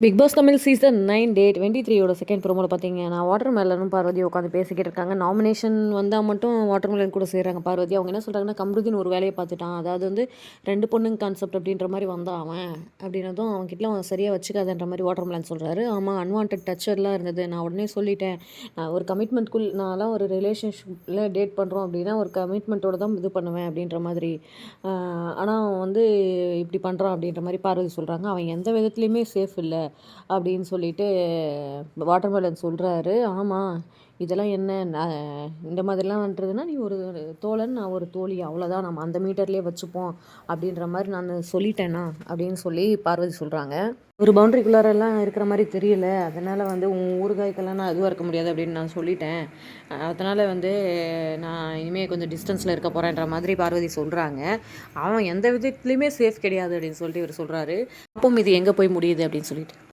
Big pass Tamil season 9 டே 23யோட second ப்ரோமோவில் பார்த்தீங்கன்னா water மெலனும் Parvati உட்காந்து பேசிக்கிட்டு இருக்காங்க. நாமினேஷன் வந்தால் மட்டும் வாட்டர் மெலன் கூட செய்கிறாங்க பார்வதி. அவங்க என்ன சொல்கிறாங்கன்னா, கம்ருதீன் ஒரு வேலையை பார்த்துட்டான், அதாவது வந்து 2 பொண்ணுங்க கான்செப்ட் அப்படின்ற மாதிரி வந்தான் அவன் அப்படின்னதும் அவன்கிட்ட அவன் சரியாக வச்சுக்காதன்ற மாதிரி வாட்டர் மெலன் சொல்கிறாரு. ஆமாம், அன்வான்ட் டச்சர்லாம் இருந்தது, நான் உடனே சொல்லிட்டேன். நான் ஒரு கமிட்மெண்ட்குள் நான்லாம் ஒரு ரிலேஷன்ஷிப்பில் டேட் பண்ணுறோம் அப்படின்னா ஒரு கமிட்மெண்ட்டோட தான் இது பண்ணுவேன் அப்படின்ற மாதிரி. ஆனால் அவன் வந்து இப்படி பண்ணுறான் அப்படின்ற மாதிரி பார்வதி சொல்கிறாங்க. அவன் எந்த விதத்துலேயுமே சேஃப் இல்லை அப்படின்னு சொல்லிட்டு வாட்டர்மெலன் சொல்கிறாரு. ஆமாம், இதெல்லாம் என்ன இந்த மாதிரிலாம் பண்ணுறதுன்னா, நீ ஒரு தோழன், நான் ஒரு தோழி, அவ்வளோதான், நம்ம அந்த மீட்டர்லேயே வச்சுப்போம் அப்படின்ற மாதிரி நான் சொல்லிட்டேனா அப்படின்னு சொல்லி பார்வதி சொல்கிறாங்க. ஒரு பவுண்ட்ரிக்குள்ளாரெல்லாம் இருக்கிற மாதிரி தெரியல, அதனால் வந்து உன் ஊறுகாய்க்கெல்லாம் நான் இதுவாக இருக்க முடியாது அப்படின்னு நான் சொல்லிட்டேன். அதனால் வந்து நான் இனிமேல் கொஞ்சம் டிஸ்டன்ஸில் இருக்க போகிறேன்ற மாதிரி பார்வதி சொல்கிறாங்க. அவன் எந்த விதத்துலேயுமே சேஃப் கிடையாது அப்படின்னு சொல்லிட்டு இவர் சொல்கிறாரு. அப்போ இது எங்கே போய் முடியுது அப்படின்னு சொல்லிட்டு